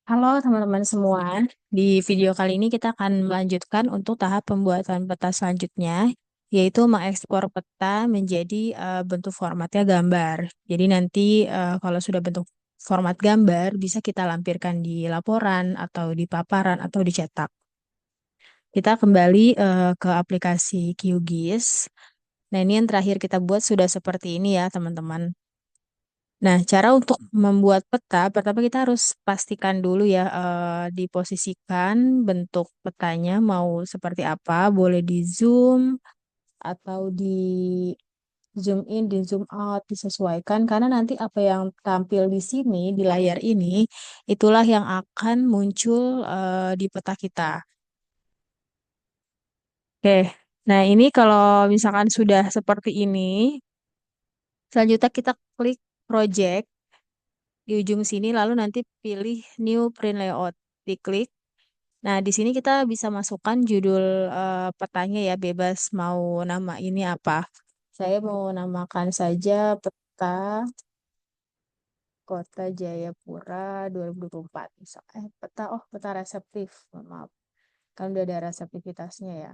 Halo teman-teman semua, di video kali ini kita akan melanjutkan untuk tahap pembuatan peta selanjutnya, yaitu mengekspor peta menjadi bentuk formatnya gambar. Jadi nanti kalau sudah bentuk format gambar, bisa kita lampirkan di laporan atau di paparan atau dicetak. Kita kembali ke aplikasi QGIS. Nah, ini yang terakhir kita buat sudah seperti ini ya teman-teman. Nah, cara untuk membuat peta, pertama kita harus pastikan dulu ya, diposisikan bentuk petanya mau seperti apa, boleh di zoom atau di zoom in, di zoom out, disesuaikan karena nanti apa yang tampil di sini di layar ini itulah yang akan muncul di peta kita. Oke, nah ini kalau misalkan sudah seperti ini, selanjutnya kita klik project di ujung sini lalu nanti pilih new print layout, diklik. Nah, di sini kita bisa masukkan judul petanya ya, bebas mau nama ini apa. Saya mau namakan saja peta Kota Jayapura 2024 misalnya. Peta reseptif. Maaf, kan udah ada reseptivitasnya ya.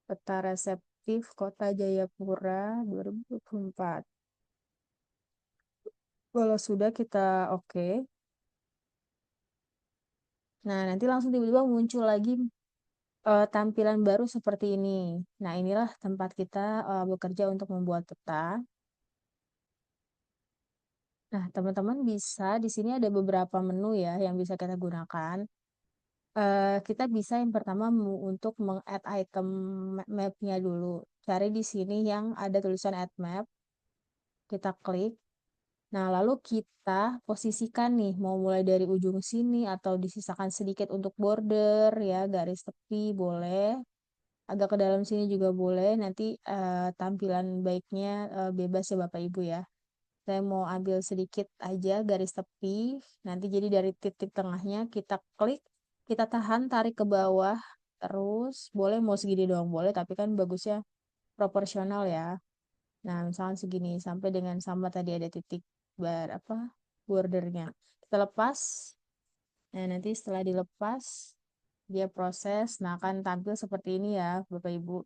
Peta reseptif Kota Jayapura 2024. Kalau sudah kita oke. Nah, nanti langsung tiba-tiba muncul lagi tampilan baru seperti ini. Nah, inilah tempat kita bekerja untuk membuat peta. Nah, teman-teman bisa di sini ada beberapa menu ya yang bisa kita gunakan. Kita bisa yang pertama untuk meng-add item map-nya dulu. Cari di sini yang ada tulisan add map, kita klik. Nah, lalu kita posisikan nih, mau mulai dari ujung sini atau disisakan sedikit untuk border ya, garis tepi boleh. Agak ke dalam sini juga boleh. Nanti tampilan baiknya bebas ya Bapak Ibu ya. Saya mau ambil sedikit aja garis tepi. Nanti jadi dari titik tengahnya kita klik, kita tahan, tarik ke bawah. Terus boleh mau segini doang boleh, tapi kan bagusnya proporsional ya. Nah, misalnya segini sampai dengan sama tadi ada titik apa bordernya. Kita lepas. Nah, nanti setelah dilepas dia proses, nah akan tampil seperti ini ya, Bapak Ibu.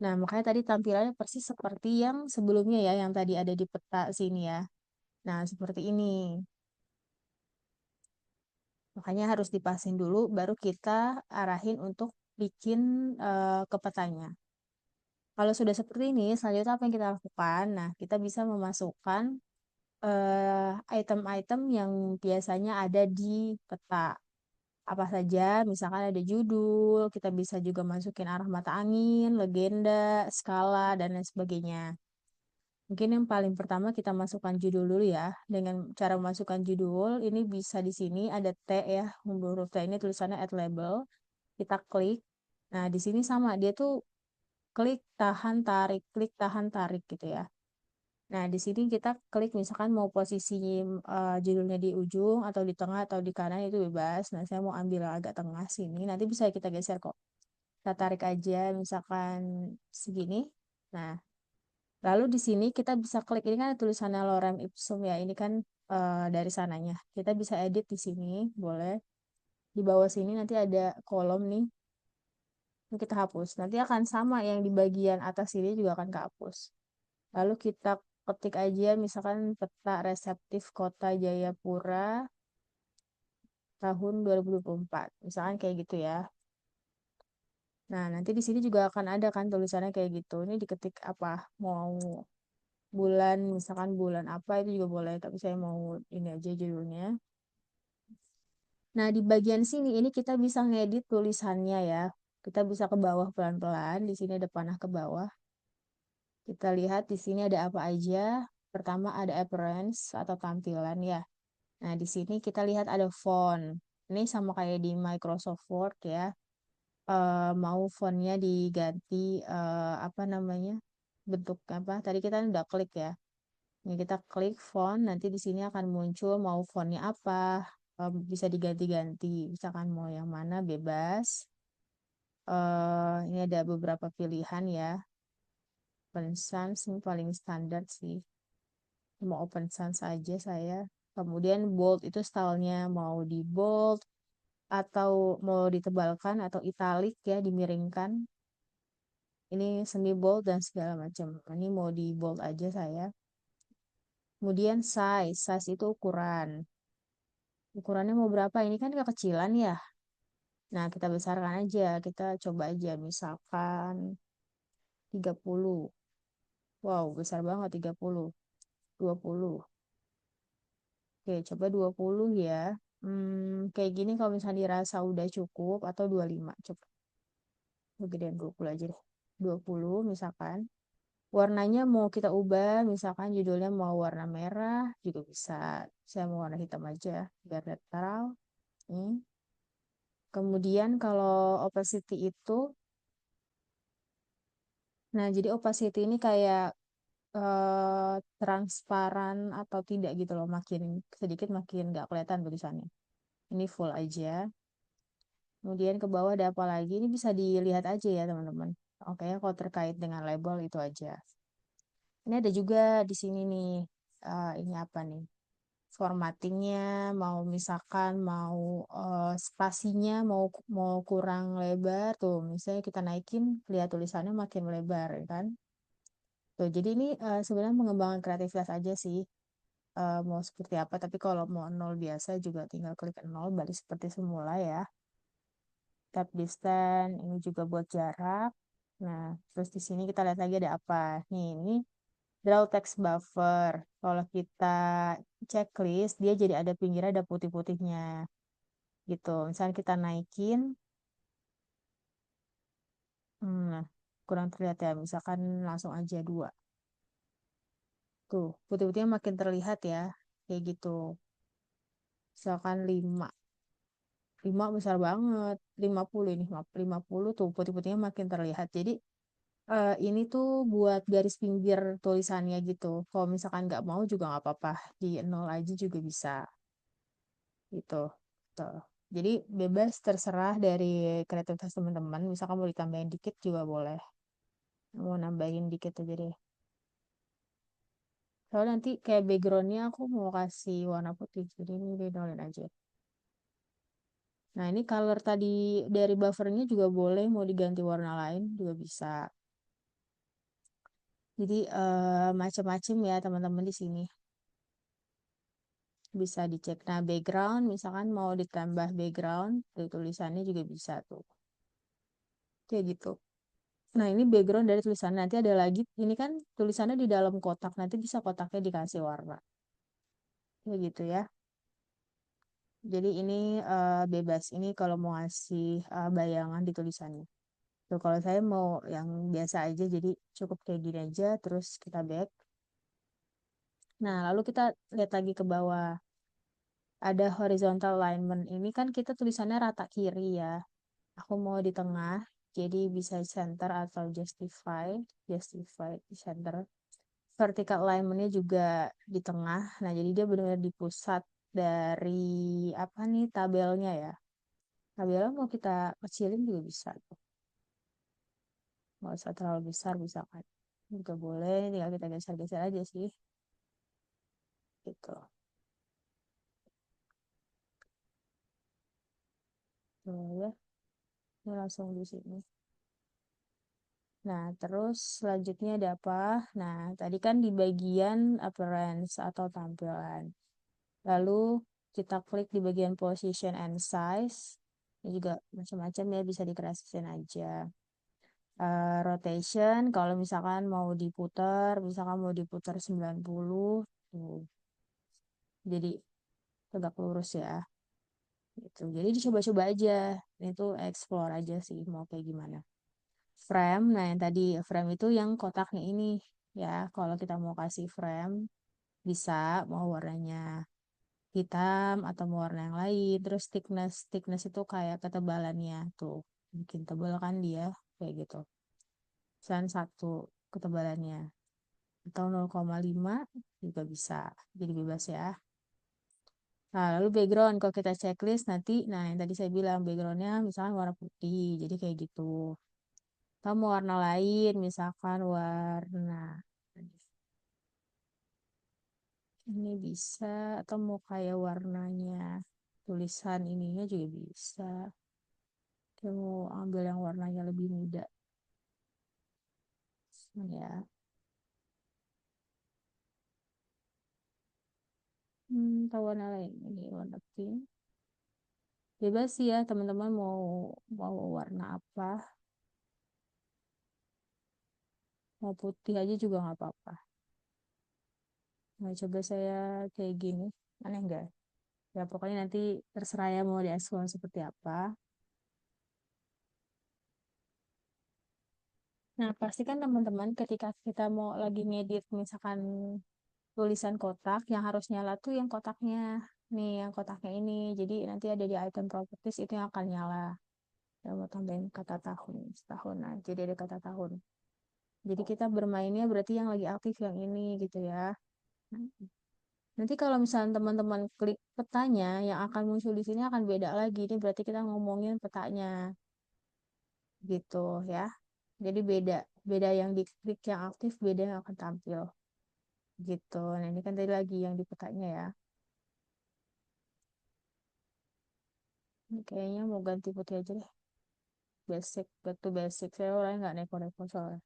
Nah, makanya tadi tampilannya persis seperti yang sebelumnya ya, yang tadi ada di peta sini ya. Nah, seperti ini. Makanya harus dipasin dulu, baru kita arahin untuk bikin ke petanya. Kalau sudah seperti ini, selanjutnya apa yang kita lakukan? Nah, kita bisa memasukkan item-item yang biasanya ada di peta. Apa saja, misalkan ada judul, kita bisa juga masukin arah mata angin, legenda, skala, dan lain sebagainya. Mungkin yang paling pertama kita masukkan judul dulu ya. Dengan cara memasukkan judul, ini bisa di sini ada T ya, huruf T ini tulisannya add label. Kita klik. Nah, di sini sama, dia tuh klik, tahan, tarik gitu ya. Nah, di sini kita klik misalkan mau posisi judulnya di ujung atau di tengah atau di kanan itu bebas. Nah, saya mau ambil agak tengah sini. Nanti bisa kita geser kok. Kita tarik aja misalkan segini. Nah, lalu di sini kita bisa klik, ini kan tulisannya lorem ipsum ya, ini kan dari sananya. Kita bisa edit di sini, boleh. Di bawah sini nanti ada kolom nih, ini kita hapus. Nanti akan sama yang di bagian atas ini juga akan kehapus. Lalu kita ketik aja misalkan peta reseptif Kota Jayapura tahun 2024. Misalkan kayak gitu ya. Nah, nanti di sini juga akan ada kan tulisannya kayak gitu. Ini diketik apa? Mau bulan, misalkan bulan apa itu juga boleh, tapi saya mau ini aja judulnya. Nah, di bagian sini ini kita bisa ngedit tulisannya ya. Kita bisa ke bawah pelan-pelan. Di sini ada panah ke bawah. Kita lihat di sini ada apa aja. Pertama ada appearance atau tampilan ya. Nah, di sini kita lihat ada font. Ini sama kayak di Microsoft Word ya. Mau fontnya diganti apa namanya? Bentuk apa? Tadi kita udah klik ya. Ini kita klik font, nanti di sini akan muncul mau fontnya apa, bisa diganti-ganti. Misalkan mau yang mana bebas. Ini ada beberapa pilihan ya. Open Sans ini paling standar sih. Mau Open Sans saja saya. Kemudian bold itu stylenya mau di bold atau mau ditebalkan atau italic ya, dimiringkan. Ini semi bold dan segala macam. Ini mau di bold aja saya. Kemudian size itu ukuran. Ukurannya mau berapa? Ini kan kekecilan ya. Nah, kita besarkan aja. Kita coba aja misalkan 30. Wow, besar banget 30. 20. Oke, coba 20 ya. Kayak gini kalau misalnya dirasa udah cukup atau 25. Coba gedean 20 aja deh. 20 misalkan. Warnanya mau kita ubah, misalkan judulnya mau warna merah juga bisa. Saya mau warna hitam aja biar netral. Nih. Kemudian kalau opacity itu, nah jadi opacity ini kayak transparan atau tidak gitu loh, makin sedikit makin nggak kelihatan tulisannya. Ini full aja. Kemudian ke bawah ada apa lagi? Ini bisa dilihat aja ya teman-teman. Oke, kalau terkait dengan label itu aja. Ini ada juga di sini nih. Ini apa nih? Formattingnya, mau misalkan mau spasinya mau mau kurang lebar tuh. Misalnya kita naikin, lihat tulisannya makin lebar, ya kan? Tuh, jadi ini sebenarnya mengembangkan kreativitas aja sih. Mau seperti apa, tapi kalau mau nol biasa juga tinggal klik nol, balik seperti semula ya. Tab distance, ini juga buat jarak. Nah, terus di sini kita lihat lagi ada apa. Nih, ini draw text buffer. Kalau kita checklist, dia jadi ada pinggirnya ada putih-putihnya. Gitu. Misalnya kita naikin, nah, kurang terlihat ya. Misalkan langsung aja 2. Tuh, putih-putihnya makin terlihat ya. Kayak gitu. Misalkan 5. 5 besar banget. 50 ini. 50 tuh putih-putihnya makin terlihat. Jadi ini tuh buat garis pinggir tulisannya gitu. Kalau misalkan nggak mau juga nggak apa-apa. Di nol aja juga bisa. Gitu. Tuh. Jadi bebas terserah dari kreativitas teman-teman. Misalkan mau ditambahin dikit juga boleh. Mau nambahin dikit aja deh. Soalnya nanti kayak backgroundnya aku mau kasih warna putih. Jadi ini dinolin aja. Nah ini color tadi dari buffernya juga boleh. Mau diganti warna lain juga bisa. Jadi macam-macam ya teman-teman di sini. Bisa dicek. Nah, background, misalkan mau ditambah background, tulisannya juga bisa tuh. Kayak gitu. Nah, ini background dari tulisan. Nanti ada lagi, ini kan tulisannya di dalam kotak. Nanti bisa kotaknya dikasih warna. Kayak gitu ya. Jadi ini bebas. Ini kalau mau ngasih bayangan di tulisannya. Tuh, kalau saya mau yang biasa aja, jadi cukup kayak gini aja. Terus kita back. Nah, lalu kita lihat lagi ke bawah. Ada horizontal alignment. Ini kan kita tulisannya rata kiri ya. Aku mau di tengah, jadi bisa center atau justify, justify di center. Vertical alignment-nya juga di tengah. Nah, jadi dia benar-benar di pusat dari apa nih tabelnya ya. Tabelnya mau kita kecilin juga bisa. Nggak usah terlalu besar bisa kan. Juga boleh, tinggal kita geser-geser aja sih. Gitu. Tuh ya, ini langsung di sini. Nah, terus selanjutnya ada apa? Nah, tadi kan di bagian appearance atau tampilan. Lalu kita klik di bagian position and size. Ini juga macam-macam ya, bisa dikerasiin aja. Rotation, kalau misalkan mau diputar, misalkan mau diputar 90, tuh. Jadi tegak lurus ya. Gitu. Jadi dicoba-coba aja. Itu explore aja sih mau kayak gimana. Frame, nah yang tadi frame itu yang kotaknya ini ya. Kalau kita mau kasih frame, bisa mau warnanya hitam atau mau warna yang lain. Terus thickness itu kayak ketebalannya tuh, bikin tebal kan dia kayak gitu. Misalnya 1 ketebalannya atau 0,5 juga bisa, jadi bebas ya. Nah, lalu background kalau kita checklist nanti, nah yang tadi saya bilang backgroundnya misalkan warna putih, jadi kayak gitu. Atau mau warna lain, misalkan warna Ini bisa, atau mau kayak warnanya tulisan ininya juga bisa. Kita mau ambil yang warnanya lebih muda. Ya. Tahu warna lain. Ini warna pink. Bebas sih ya teman-teman mau mau warna apa. Mau putih aja juga nggak apa-apa. Nah, coba saya kayak gini. Aneh enggak? Ya pokoknya nanti terserah ya mau dieksplor seperti apa. Nah, pasti kan teman-teman ketika kita mau lagi ngedit misalkan tulisan kotak yang harus nyala tuh yang kotaknya. Nih, yang kotaknya ini. Jadi nanti ada di item properties itu yang akan nyala. Ya, mau tambahin kata tahun, setahun. Nah, jadi ada kata tahun. Jadi kita bermainnya berarti yang lagi aktif yang ini gitu ya. Nanti kalau misalnya teman-teman klik petanya, yang akan muncul di sini akan beda lagi. Ini berarti kita ngomongin petanya gitu ya. Jadi beda, beda yang diklik yang aktif, beda yang akan tampil gitu. Nah ini kan tadi lagi yang di petanya ya. Ini kayaknya mau ganti putih aja deh. Basic, back to basic. Saya orangnya nggak neko-neko soalnya.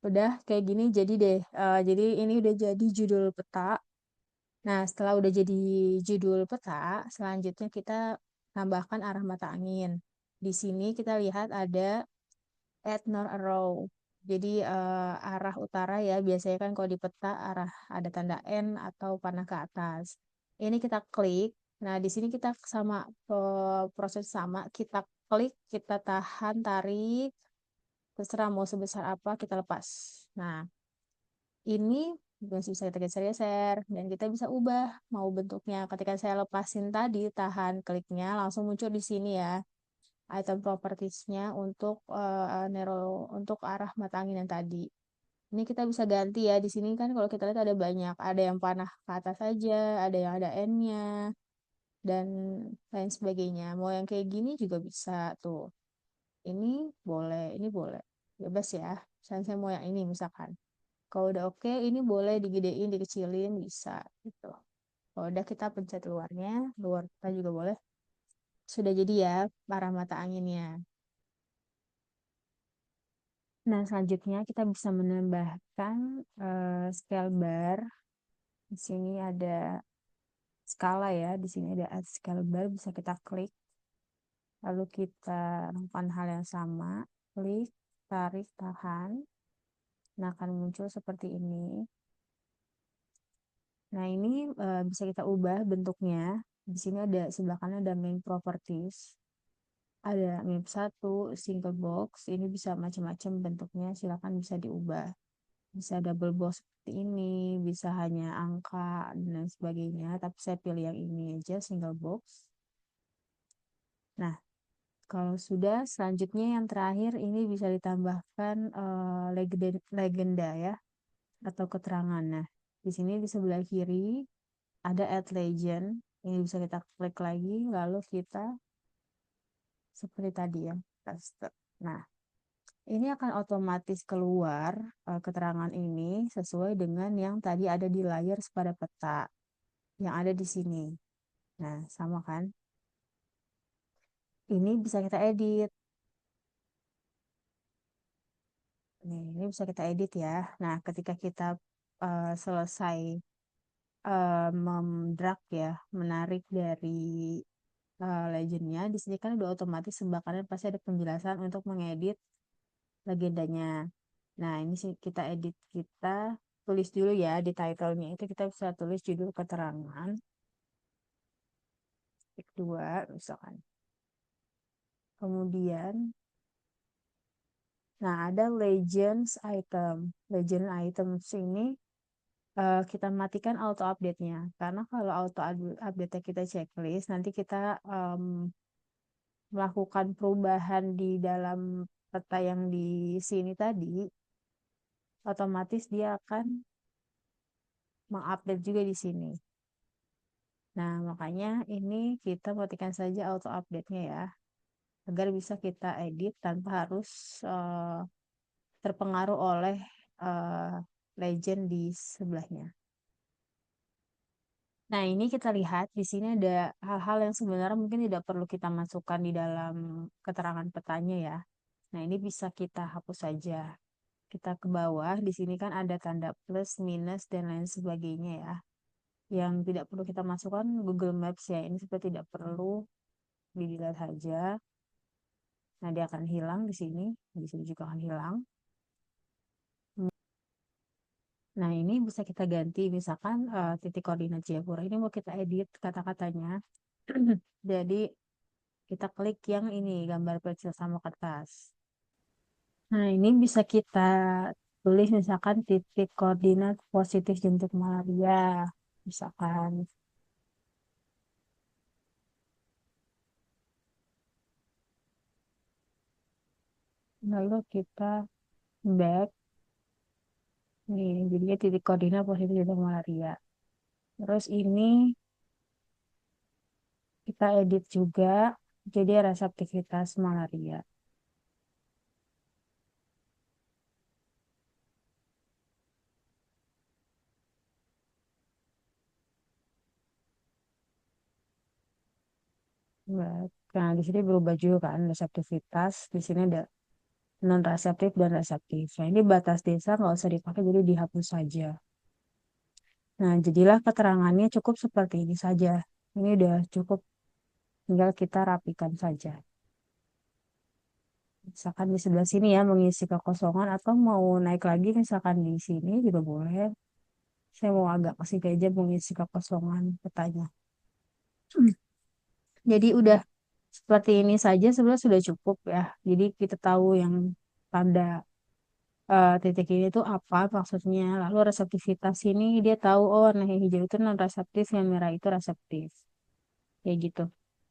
Udah kayak gini jadi deh. Jadi ini udah jadi judul peta. Nah setelah udah jadi judul peta, selanjutnya kita tambahkan arah mata angin. Di sini kita lihat ada at north arrow. Jadi arah utara ya, biasanya kan kalau di peta arah ada tanda N atau panah ke atas. Ini kita klik. Nah, di sini kita sama proses sama, kita klik, kita tahan, tarik, terserah mau sebesar apa kita lepas. Nah, ini masih bisa kita geser-geser dan kita bisa ubah mau bentuknya. Ketika saya lepasin tadi, tahan kliknya langsung muncul di sini ya item propertiesnya untuk untuk arah mata angin yang tadi. Ini kita bisa ganti ya. Di sini kan kalau kita lihat ada banyak, ada yang panah ke atas saja, ada yang ada N-nya dan lain sebagainya. Mau yang kayak gini juga bisa tuh. Ini boleh, ini boleh. Bebas ya. Misalnya saya mau yang ini misalkan. Kalau udah oke, ini boleh digedein, dikecilin, bisa gitu. Kalau udah kita pencet luarnya, luar kita juga boleh. Sudah jadi ya arah mata anginnya. Nah, selanjutnya kita bisa menambahkan scale bar. Di sini ada skala ya, di sini ada add scale bar, bisa kita klik. Lalu kita lakukan hal yang sama, klik, tarik, tahan. Nah, akan muncul seperti ini. Nah, ini bisa kita ubah bentuknya. Di sini ada sebelah kanan ada main properties. Ada map satu, single box. Ini bisa macam-macam bentuknya, silakan bisa diubah. Bisa double box seperti ini, bisa hanya angka dan lain sebagainya, tapi saya pilih yang ini aja single box. Nah, kalau sudah selanjutnya yang terakhir ini bisa ditambahkan legenda ya atau keterangan. Nah, di sini di sebelah kiri ada add legend. Ini bisa kita klik lagi lalu kita seperti tadi ya, paste. Nah, ini akan otomatis keluar keterangan ini sesuai dengan yang tadi ada di layar pada peta yang ada di sini. Nah, sama kan? Ini bisa kita edit. Nih, ini bisa kita edit ya. Nah, ketika kita selesai memdrag ya, menarik dari legendnya, di sini kan udah otomatis sebelah kanan pasti ada penjelasan untuk mengedit legendanya. Nah, ini sih kita edit, kita tulis dulu ya di title-nya itu kita bisa tulis judul keterangan titik dua misalkan. Kemudian, nah ada legends item. Legend items ini kita matikan auto update-nya. Karena kalau auto update kita checklist, nanti kita melakukan perubahan di dalam peta yang di sini tadi, otomatis dia akan mengupdate juga di sini. Nah, makanya ini kita matikan saja auto update-nya ya, agar bisa kita edit tanpa harus terpengaruh oleh legend di sebelahnya. Nah, ini kita lihat di sini ada hal-hal yang sebenarnya mungkin tidak perlu kita masukkan di dalam keterangan petanya ya. Nah, ini bisa kita hapus saja. Kita ke bawah, di sini kan ada tanda plus, minus, dan lain sebagainya ya. Yang tidak perlu kita masukkan Google Maps ya. Ini seperti tidak perlu dilihat saja. Nah, dia akan hilang di sini. Di sini juga akan hilang. Nah, ini bisa kita ganti. Misalkan titik koordinat Jayapura. Ini mau kita edit kata-katanya. Jadi, kita klik yang ini, gambar pensil sama kertas. Nah, ini bisa kita tulis misalkan titik koordinat positif jentik malaria. Misalkan. Lalu kita back. Nih, jadinya titik koordinat positif jentik malaria. Terus ini kita edit juga. Jadi reseptivitas malaria. Baik. Nah, di sini berubah juga kan reseptivitas. Di sini ada non reseptif dan reseptif. Nah, ini batas desa nggak usah dipakai, jadi dihapus saja. Nah, jadilah keterangannya cukup seperti ini saja. Ini udah cukup, tinggal kita rapikan saja. Misalkan di sebelah sini ya, mengisi kekosongan atau mau naik lagi, misalkan di sini juga boleh. Saya mau agak ke sini aja mengisi kekosongan petanya. Jadi udah seperti ini saja sebenarnya sudah cukup ya. Jadi kita tahu yang tanda titik ini tuh apa maksudnya. Lalu reseptivitas ini dia tahu oh nah yang hijau itu non reseptif, yang merah itu reseptif. Kayak gitu.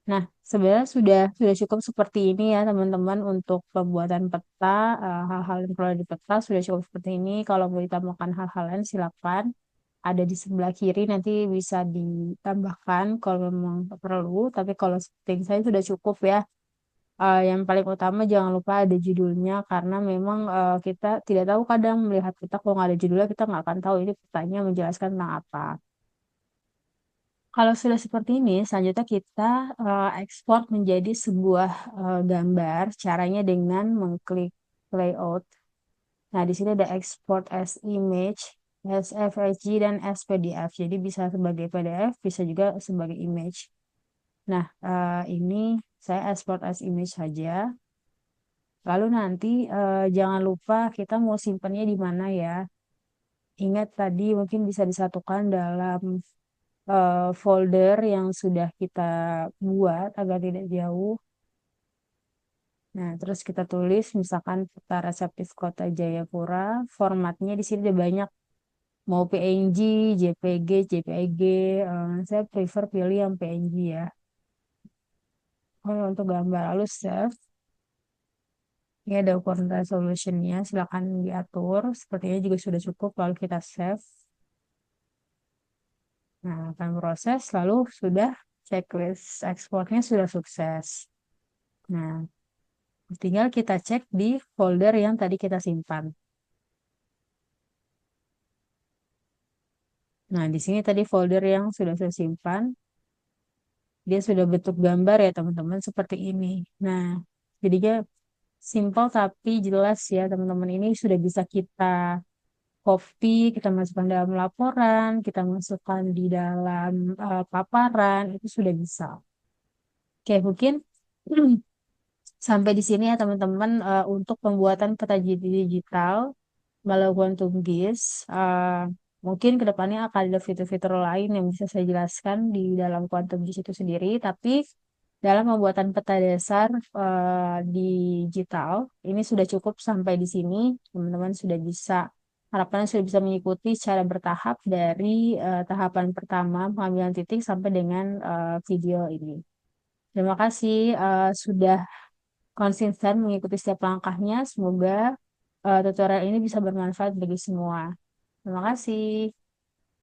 Nah, sebenarnya sudah cukup seperti ini ya teman-teman untuk pembuatan peta. Hal-hal yang perlu di peta sudah cukup seperti ini. Kalau mau ditambahkan hal-hal lain silakan. Ada di sebelah kiri nanti bisa ditambahkan kalau memang perlu. Tapi kalau seperti ini saya sudah cukup ya. Yang paling utama jangan lupa ada judulnya karena memang kita tidak tahu kadang melihat peta kalau nggak ada judulnya kita nggak akan tahu ini petanya menjelaskan tentang apa. Kalau sudah seperti ini, selanjutnya kita ekspor menjadi sebuah gambar. Caranya dengan mengklik layout. Nah, di sini ada export as image, SVG, dan SPDF. Jadi bisa sebagai PDF, bisa juga sebagai image. Nah, ini saya export as image saja. Lalu nanti jangan lupa kita mau simpannya di mana ya. Ingat tadi mungkin bisa disatukan dalam folder yang sudah kita buat agar tidak jauh. Nah, terus kita tulis misalkan peta reseptif Kota Jayapura. Formatnya di sini ada banyak. Mau PNG, JPG, JPEG. Saya prefer pilih yang PNG ya. Kalau untuk gambar lalu save. Ini ada ukuran resolutionnya. Silakan diatur. Sepertinya juga sudah cukup. Lalu kita save. Nah, akan proses. Lalu sudah checklist ekspornya sudah sukses. Nah, tinggal kita cek di folder yang tadi kita simpan. Nah, di sini tadi folder yang sudah saya simpan, dia sudah bentuk gambar ya teman-teman seperti ini. Nah, jadinya simple tapi jelas ya teman-teman. Ini sudah bisa kita copy, kita masukkan dalam laporan, kita masukkan di dalam paparan, itu sudah bisa. Oke, mungkin sampai di sini ya teman-teman untuk pembuatan peta digital melalui Quantum GIS. Mungkin kedepannya akan ada fitur-fitur lain yang bisa saya jelaskan di dalam Quantum GIS itu sendiri. Tapi dalam pembuatan peta dasar digital, ini sudah cukup sampai di sini. Teman-teman sudah bisa, harapannya sudah bisa mengikuti secara bertahap dari tahapan pertama pengambilan titik sampai dengan video ini. Terima kasih sudah konsisten mengikuti setiap langkahnya. Semoga tutorial ini bisa bermanfaat bagi semua. Terima kasih.